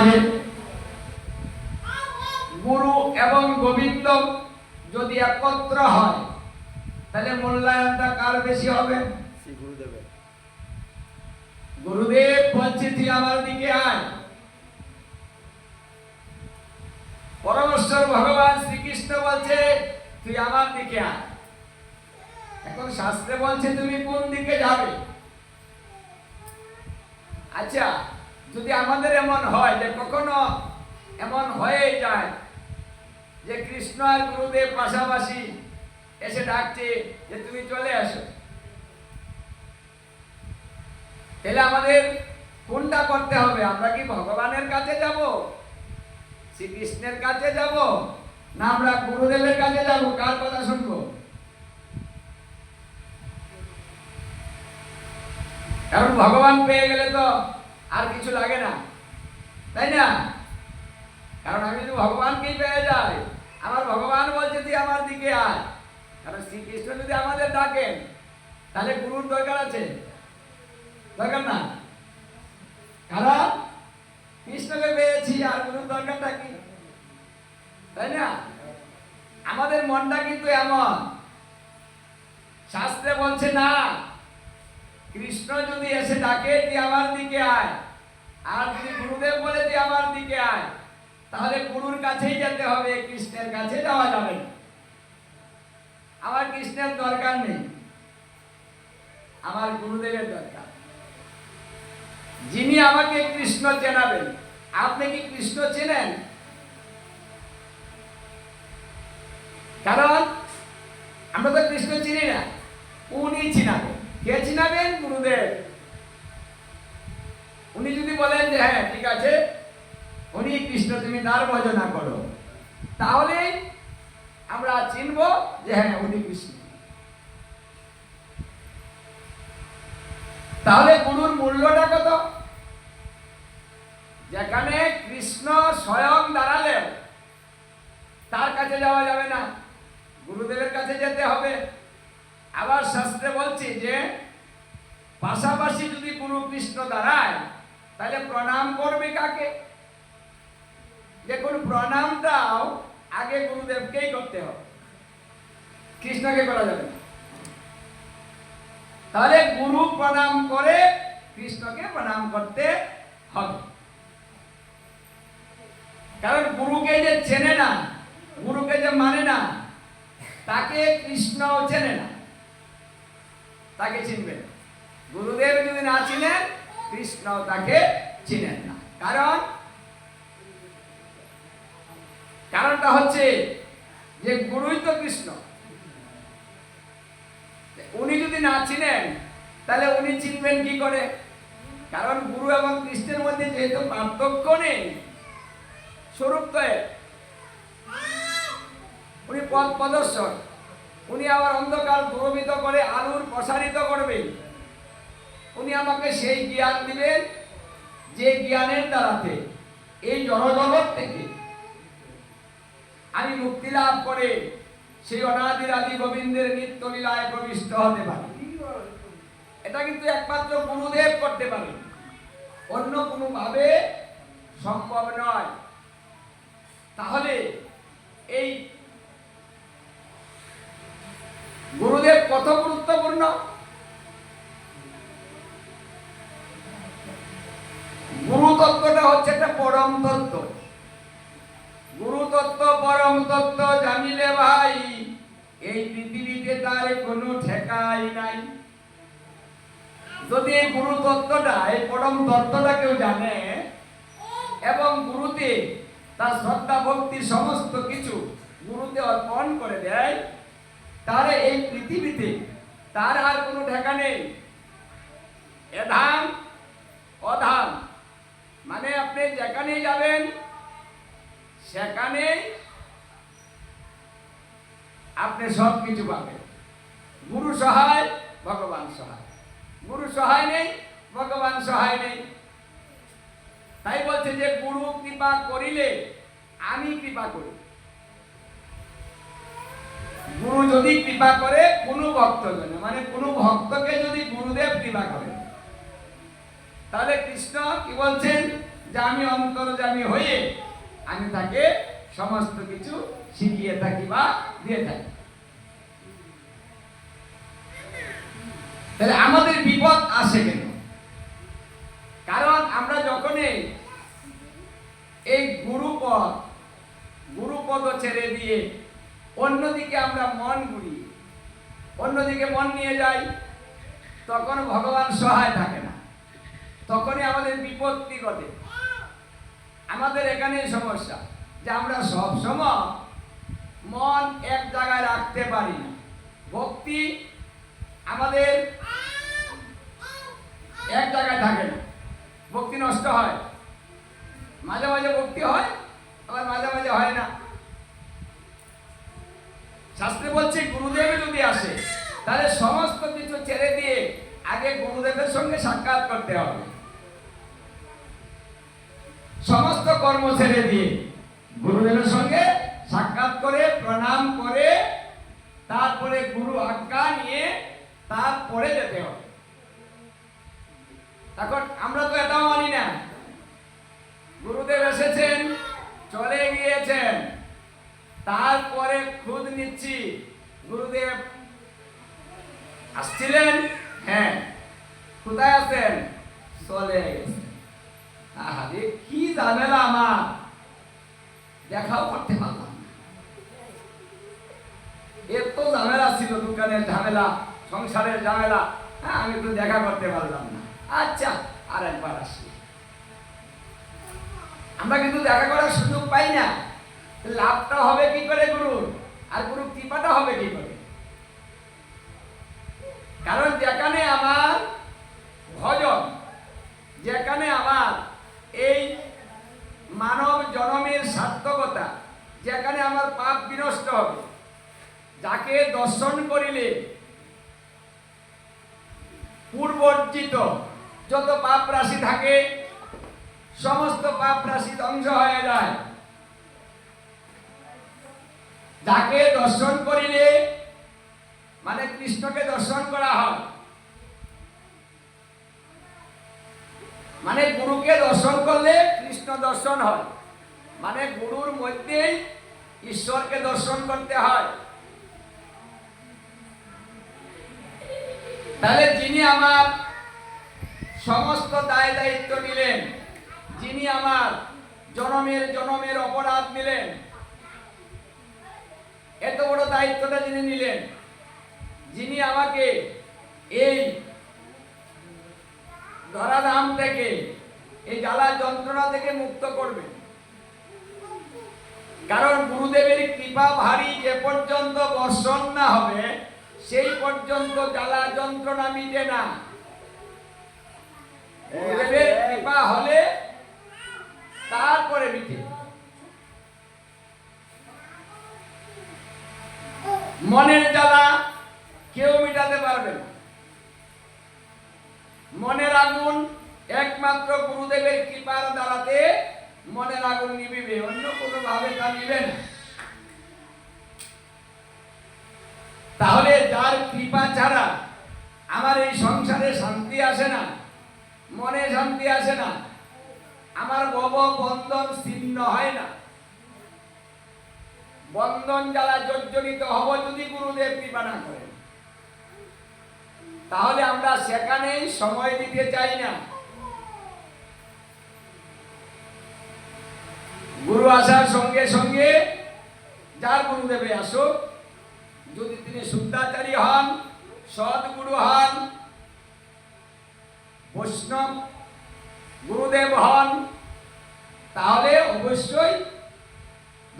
লাগে। গুরু এবং গোবিন্দ যদি একত্র হয় তাহলে মূল্যায়নটা কার বেশি হবে? গুরুদেব বলছে তুই আমার দিকে আয়। পরমেশ্বর ভগবান শ্রীকৃষ্ণ বলছে তুই আমার দিকে আয়। এখন শাস্ত্রে বলছে তুমি কোন দিকে যাবে? আচ্ছা, যদি আমাদের এমন হয় যে কখনো এমন হয়ে যায় যে কৃষ্ণ আর গুরুদেব পাশাপাশি এসে ডাকছে যে তুমি চলে আসো, তাহলে আমাদের কোনটা করতে হবে? আমরা কি ভগবানের কাছে যাব, শ্রীকৃষ্ণের কাছে যাব, না আমরা গুরুদেবের কাছে যাব? কার কথা শুনবো? কারণ ভগবান পেয়ে গেলে তো আর কিছু লাগে না, তাই না? কারণ আমি যদি ভগবানকেই পেয়ে যাই, আমার ভগবান বলছে তুই আমার দিকে আয়। কারণ শ্রীকৃষ্ণ যদি আমাদের ডাকেন তাহলে গুরুর দরকার আছে? দরকার না। কারণ কৃষ্ণকে পেয়েছি, আর গুরুর দরকারটা কি? তাই না? আমাদের মনটা কিন্তু এমন, শাস্ত্রে বলছে না, কৃষ্ণ যদি এসে ডাকে তুই আমার দিকে আয়, আর যদি গুরুদেব বলে তুই আমার দিকে আয়, তাহলে গুরুর কাছেই যেতে হবে, কৃষ্ণের কাছে যাওয়া যাবে না। আমার কৃষ্ণের দরকার নেই, আমার গুরুদেবের দরকার, যিনি আমাকে কৃষ্ণ চেনাবেন। আপনি কি কৃষ্ণ চেনেন? কারণ আমরা তো কৃষ্ণ চিনি না, উনি চিনাবেন। কে চিনাবেন? গুরুদেব। উনি যদি বলেন যে হ্যাঁ ঠিক আছে উনি কৃষ্ণ, তুমি তার ভজনা করো, তাহলে আমরা চিনব যে হ্যাঁ উনি কৃষ্ণ। তাহলে গুরুর মূল্যটা কত? যেখানে কৃষ্ণ স্বয়ং দাঁড়ালেও তার কাছে যাওয়া যাবে না, গুরুদেবের কাছে যেতে হবে। আবার শাস্ত্রে বলছি যে পাশাপাশি যদি গুরু কৃষ্ণ দাঁড়ায় তাহলে প্রণাম করবে কাকে? দেখুন, প্রণামটাও আগে গুরুদেবকেই করতে হবে, কৃষ্ণকে করা যাবে না। তাহলে গুরু প্রণাম করে কৃষ্ণকে প্রণাম করতে হবে। কারণ গুরুকে যে চেনে না, গুরুকে যে মানে না, তাকে কৃষ্ণও চেনে না, তাকে চিনবেন। গুরুদেব যদি না চিনেন, কৃষ্ণ তাকে চিনেন না। কারণটা হচ্ছে যে গুরুই তো কৃষ্ণ। উনি যদি না চিনেন তাহলে উনি চিনবেন কি করে? কারণ গুরু এবং কৃষ্ণের মধ্যে যেহেতু পার্থক্য নেই, স্বরূপ তো এক। উনি পথ প্রদর্শক, উনি আবার অন্ধকার দূরভীত করে আলোর প্রসারিত করবেন। উনি আমাকে সেই জ্ঞান দিবেন যে জ্ঞানের দ্বারাতে এই জড়জগৎ থেকে আমি মুক্তি লাভ করে সেই অনাদির আদি গোবিন্দের নিত্য লীলায় প্রবিষ্ট হতে পারি। এটা কিন্তু একমাত্র গুরুদেব করতে পারে, অন্য কোনো ভাবে সম্ভব নয়। তাহলে এই গুরুদেব কত গুরুত্বপূর্ণ? গুরু তত্ত্বটা হচ্ছে একটা পরম তত্ত্ব। গুরু তত্ত্ব পরম তত্ত্ব জানিলে ভাই এই পৃথিবীতে তার কোনো ঠেকাই নাই। যদি এই গুরু তত্ত্বটা, এই পরম তত্ত্বটা কেউ জানে এবং গুরুতে তার শ্রদ্ধা ভক্তি সমস্ত কিছু গুরুতে অর্পণ করে দেয়, তাহলে এই পৃথিবীতে তার আর কোনো ঠেকা নেই। এধাম অধাম মানে আপনি যেখানেই যাবেন সেখানেই আপনি সব কিছু পাবেন। গুরু সহায়, ভগবান সহায়। গুরু সহায় নেই, ভগবান সহায় নেই। তাই বলছে যে গুরু কৃপা করিলে আমি কৃপা করি। গুরু যদি কৃপা করে কোনো ভক্তজনে, মানে কোনো ভক্তকে যদি গুরুদেব কৃপা করে, তাহলে কৃষ্ণ কি বলছেন যে আমি অন্তর্যামী হয়ে আমি তাকে সমস্ত কিছু শিখিয়ে থাকি বা দিয়ে থাকি। তাহলে আমাদের বিপদ আসে কেন? কারণ আমরা যখনই এই গুরুপদ ছেড়ে দিয়ে অন্যদিকে আমরা মন ঘুরি, অন্যদিকে মন নিয়ে যাই, তখন ভগবান সহায় থাকে না, তখনই আমাদের বিপত্তি ঘটে। আমাদের এখানেই সমস্যা যে আমরা সব সময় মন এক জায়গায় রাখতে পারি না। ভক্তি আমাদের এক জায়গায় থাকে না, ভক্তি নষ্ট হয়। মাঝে মাঝে ভক্তি হয়, আবার মাঝে মাঝে হয় না। শাস্ত্রে বলছে গুরুদেব যদি আসে তাহলে সমস্ত কিছু ছেড়ে দিয়ে আগে গুরুদেবের সঙ্গে সাক্ষাৎ করতে হবে। সমস্ত কর্ম ছেড়ে দিয়ে গুরুদেবের সঙ্গে সাক্ষাৎ করে প্রণাম করে তারপরে গুরু আজ্ঞা নিয়ে তারপরে যেতে হবে। এখন আমরা তো এটাও মানি না, গুরুদেব এসেছেন চলে গিয়েছেন, তারপরে খোঁজ নিচ্ছি গুরুদেব আসছিলেন, হ্যাঁ, কোথায় আছেন, চলে গেছেন। আরে কি ঝামেলা, আমার দেখাও করতে পারলাম না। এত ঝামেলা ছিল, দোকানের ঝামেলা, সংসারের ঝামেলা, হ্যাঁ, আমি তো দেখা করতে পারলাম না। আচ্ছা, আর একবার আসি। আমরা কিন্তু দেখা করার সুযোগ পাই না। লাভটা হবে কি করে গুরুর, আর গুরু কৃপাটা হবে কি করে? কারণ যেখানে আমার ভজন, যেখানে আমার এই মানব জন্মের সার্থকতা, যেখানে আমার পাপ বিনষ্ট হবে, যাকে দর্শন করিলে পূর্বর্জিত যত পাপ রাশি থাকে সমস্ত পাপ রাশি ধ্বংস হয়ে যায়। যাকে দর্শন করিলে মানে কৃষ্ণকে দর্শন করা হয়, মানে গুরুকে দর্শন করলে কৃষ্ণ দর্শন হয়, মানে গুরুর মধ্যেই ঈশ্বরকে দর্শন করতে হয়। তাহলে যিনি আমার সমস্ত দায় দায়িত্ব নিলেন, যিনি আমার জনমের অপরাধ নিলেন, এত বড় দায়িত্বটা যিনি নিলেন, যিনি আমাকে এই ধরাধাম থেকে, এই জ্বালা যন্ত্রণা থেকে মুক্ত করবেন। কারণ গুরুদেবের কৃপা ভারী যে পর্যন্ত বর্ষণ না হবে সেই পর্যন্ত জ্বালা যন্ত্রণা মিটে না। গুরুদেবের কৃপা হলে তারপরে মিটে। মনের জ্বালা কেউ মিটাতে পারবে না। মনের আগুন একমাত্র গুরুদেবের কৃপার দ্বারাতে মনের আগুন নিভিবে, অন্য কোনো ভাবে তা নিবে না। তাহলে যার কৃপা ছাড়া আমার এই সংসারে শান্তি আসে না, মনে শান্তি আসে না, আমার ভব বন্ধন ছিন্ন হয় না। বন্ধন জ্বালা জর্জরিত হব যদি গুরুদেব কৃপা না করেন, তাহলে আমরা সেখানেই সময় দিতে চাই না। গুরু আসার সঙ্গে সঙ্গে যার গুরুদেবে আসুক, যদি তিনি শুদ্ধাচারী হন, সদ্গুরু হন, বৈষ্ণব গুরুদেব হন, তাহলে অবশ্যই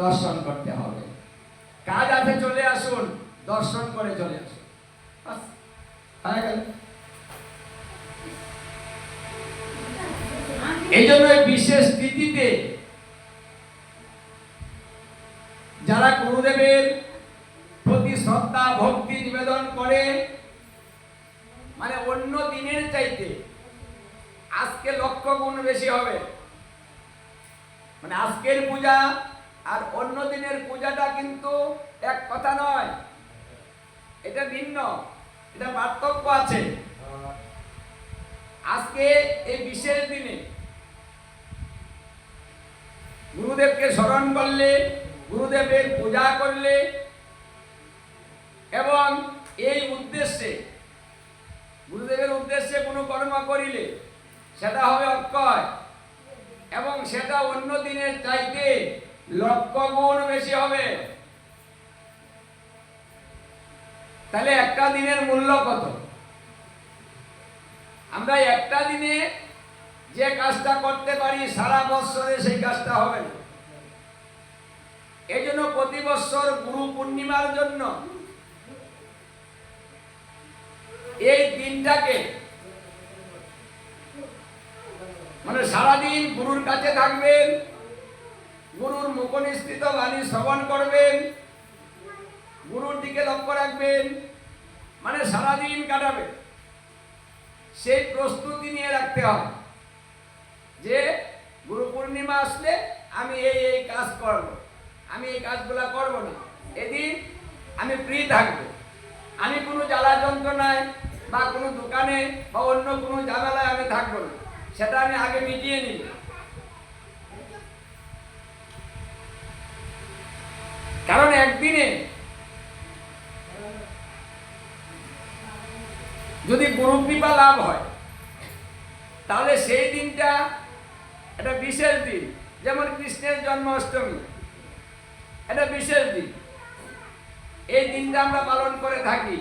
দর্শন করতে হবে। কাজ আছে চলে আসুন, দর্শন করে চলে আসুন, এই জন্য বিশেষ তিথিতে যারা গুরুদেবের প্রতি শ্রদ্ধা ভক্তি নিবেদন করে, মানে অন্য দিনের চাইতে আজকে লক্ষ গুণ বেশি হবে। মানে আজকের পূজা আর অন্য দিনের পূজাটা কিন্তু এক কথা নয়, এটা ভিন্ন, এটা পার্থক্য আছে। আজকে এই বিশেষ দিনে গুরুদেবকে স্মরণ করলে, গুরুদেবের পূজা করলে এবং এই উদ্দেশ্যে, গুরুদেবের উদ্দেশ্যে কোনো কর্ম করিলে সেটা হবে অক্ষয় এবং সেটা অন্য দিনের চাইতে লক্ষ গুণ বেশি হবে। তাহলে একটা দিনের মূল্য কত? আমরা একটা দিনে যে কাজটা করতে পারি সারা বছরে সেই কাজটা হবে না। এই জন্য প্রতি বছর গুরু পূর্ণিমার জন্য এই দিনটাকে মানে সারাদিন গুরুর কাছে থাকবেন, গুরুর মুখনিসৃত বাণী শ্রবণ করবেন, গুরুর দিকে লক্ষ্য রাখবেন, মানে সারাদিন কাটাবেন। সেই প্রস্তুতি নিয়ে রাখতে হবে যে গুরু পূর্ণিমা আসলে আমি এই এই কাজ করব, আমি এই কাজগুলা করব না, এদিন আমি ফ্রি থাকবো, আমি কোনো জ্বালা যন্ত্রণায় বা কোনো দোকানে বা অন্য কোনো ঝামেলায় আমি থাকবো না, সেটা আমি আগে মিটিয়ে নিব। কারণ একদিনে যদি গুরু কৃপা লাভ হয় তাহলে সেই দিনটা একটা বিশেষ দিন। যেমন কৃষ্ণের জন্মাষ্টমী এটা বিশেষ দিন, এই দিনটা আমরা পালন করে থাকি,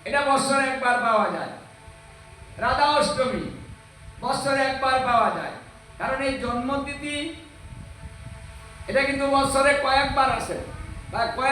এটা বছরে একবার পাওয়া যায়। রাধা অষ্টমী বছরে একবার পাওয়া যায়, কারণ এই জন্মতিথি এটা কিন্তু বছরে কয়েকবার আসে বা কয়েক